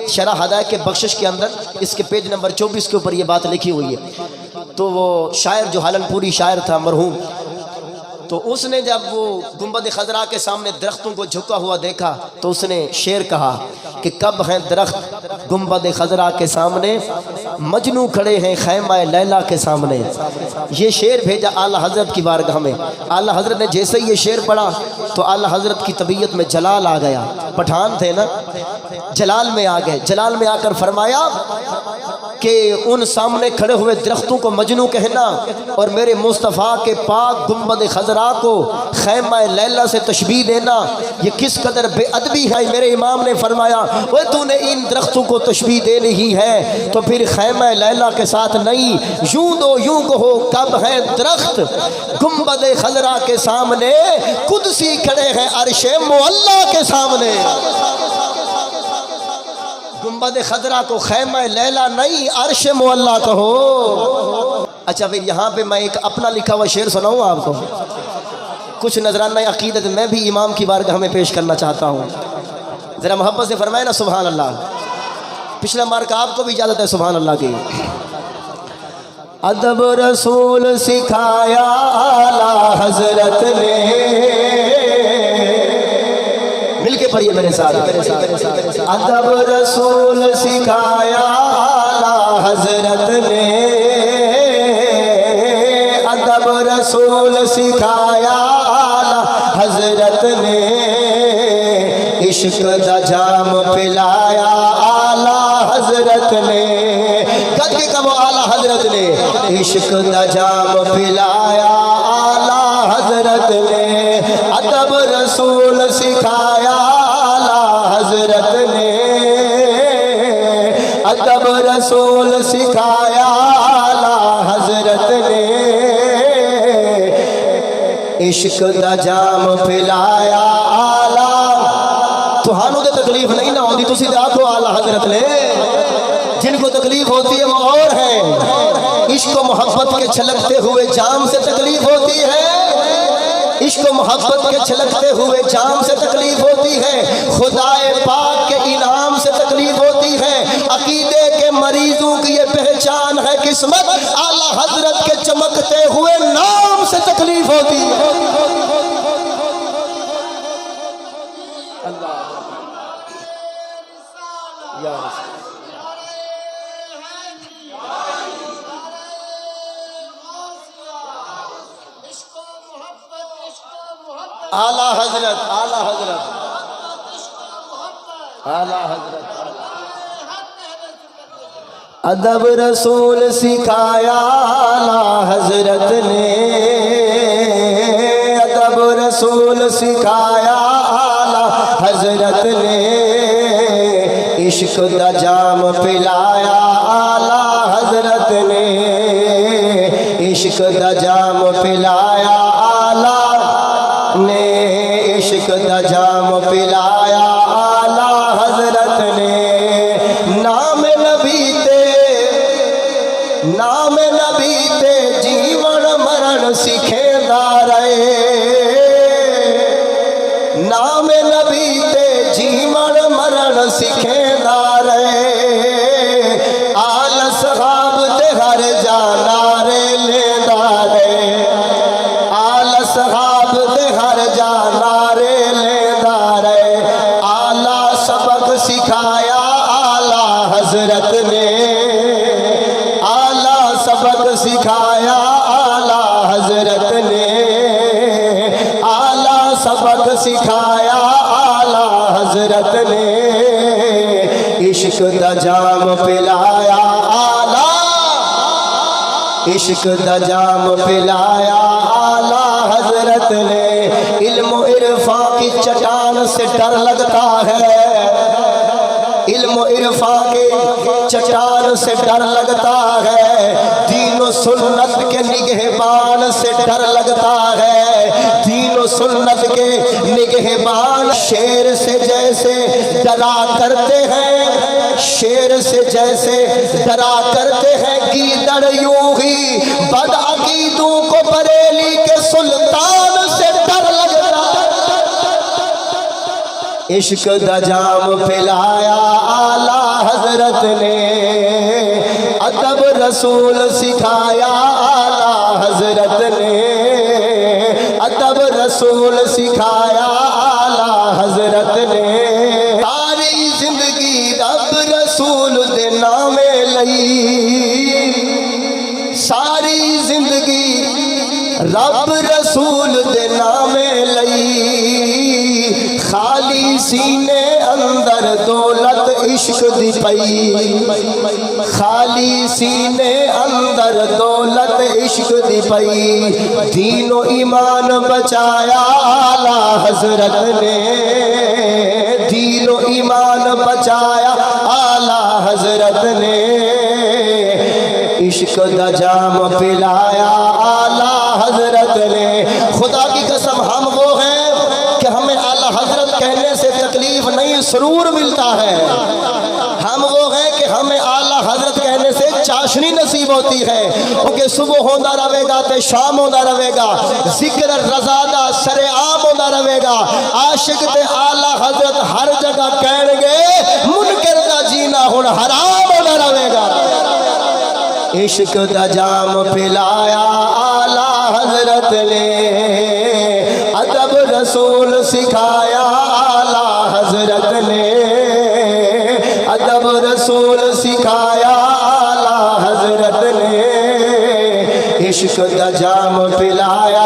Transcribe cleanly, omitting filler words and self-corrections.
शरह हदायत के बख्शिश के अंदर इसके पेज नंबर 24 के ऊपर ये बात लिखी हुई है। तो वो शायर जो हालनपुरी शायर था मरहूम, तो उसने जब वो गुंबद खजरा के सामने दरख्तों को झुका हुआ देखा तो उसने शेर कहा कि कब हैं दरख्त गुंबद खजरा के सामने, मजनू खड़े हैं खैमा लैला के सामने। ये शेर भेजा आला हजरत की बारगाह में। आला हजरत ने जैसे ही ये शेर पढ़ा तो आला हजरत की तबीयत में जलाल आ गया। पठान थे ना, जलाल में आ गए। जलाल में आकर फरमाया कि उन सामने खड़े हुए दरख्तों को मजनू कहना और मेरे मुस्तफ़ा के पाक गुंबद खजरा को खैमा लैला से तशबीह देना, ये किस कदर बेअदबी है। मेरे इमाम ने फरमाया वो तूने इन दरख्तों को तशबीह दे रही है तो फिर खैमा लैला के साथ नहीं, यूं दो यूं कहो कब है दरख्त गुंबद खजरा के सामने, कुदसी खड़े हैं अर्शे मुअल्ला के सामने। गुंबद खजरा को खैमा लैला नहीं अर्श मुअल्ला कहो। अच्छा फिर यहाँ पे मैं एक अपना लिखा हुआ शेर सुनाऊँ आपको, कुछ नजराना अकीदत मैं भी इमाम की बारगाह में पेश करना चाहता हूँ। ज़रा मोहब्बत से फरमाए ना सुभान अल्लाह। पिछला मार्क आपको भी इजाज़त है सुभान अल्लाह की। अदब रसूल सिखाया आला हजरत ने, मिलके पढ़िए मेरे साथ। अदब रसूल सिखाया आला हजरत ने, अदब रसूल सिखाया आला हजरत ने, इश्क दा जाम पिलाया आला हजरत ने। कद के कब आला हजरत ने, इश्क दा जाम पिलाया आला हजरत ने। अदब रसूल सिखाया आला हजरत ने, अदब रसूल सिखाया आला हजरत ने, इश्क दा जाम पिलाया आला। तुहानू तो तकलीफ नहीं ना होती, तुसी तो आखो आला हजरत ने। जिनको तकलीफ होती है वो और है। इश्क मोहब्बत के छलकते हुए जाम से तकलीफ होती है, इश्क मोहब्बत के छलकते हुए जाम से तकलीफ होती है, खुदाए पाक के इनाम से तकलीफ होती है। अकीदे के मरीजों की ये पहचान है किस्मत, आला हजरत के चमकते हुए नाम से तकलीफ होती है। आला हजरत, आला हजरत, आला हजरत। अदब रसूल सिखाया आला हजरत ने, अदब रसूल सिखाया आला हजरत ने, इश्क दा जाम पिलाया आला हजरत ने, इश्क दा जाम पिलाया आला ने, इश्क दा जाम पिलाया आला हजरत ने। नाम नबी ते, नाम नबी ते जीवन मरण सिखेंदा रहे, नाम नबी ते जीवन मरण सिखेंदा रहे। आल सहाब ते हर जाना रे लेंदा रहे, आल सहाब ते हर जाना रे लेंदा रहे। आला सबक सिखाया आला हजरत ने, आला सबक सिखाया आला हजरत ने, आला सबक सिखाया आला हजरत ने, इश्क दा जाम पिलाया आला, इश्क दा जाम पिलाया आला हजरत ने। इल्म इरफा की चट्टान से डर लगता है, इल्म इरफा के चट्टान से डर लगता है, दीन सुन्नत के निगहबान से डर लगता है, दीन सुन्नत के निगहबान शेर से जैसे डरा करते हैं, शेर से जैसे डरा करते हैं, गीदड़ यूं ही बदअकीदों को बरेली के सुल्तान से डर लगता है। इश्क दा जाम पिलाया आला हजरत ने, अदब रसूल सिखाया आला हजरत ने, अदब रसूल सिखाया आला हजरत ने। सारी जिंदगी रब रसूल दे नामे लई, सारी जिंदगी रब रसूल दे नामे लई, खाली सीने अंदर दौलत इश्क दी पई, खाली सीने अंदर दौलत इश्क दी पई। दीनो ईमान बचाया आला हजरत ने, दीनो ईमान बचाया आला हजरत ने। इश्क दा जाम पिलाया आला हजरत ने। खुदा की कसम हम वो हैं कि हमें आला हजरत कहने से तकलीफ नहीं, सुरूर मिलता है। हम वो हैं कि हमें आला हजरत कहने से चाशनी नसीब होती है, क्योंकि सुबह होता रहेगा तो शाम होता रहेगा, जिक्र रज़ादा सरेआम होता रहेगा। आशिक ते आला हजरत हर जगह कहणगे मुनकर दा जीना हुण हराम होता रहेगा। इश्क दा जाम पिलाया आला हजरत ने, अदब रसूल सिखाया आला हजरत ने, अदब रसूल सिखाया आला हजरत ने। इश्क दा जाम पिलाया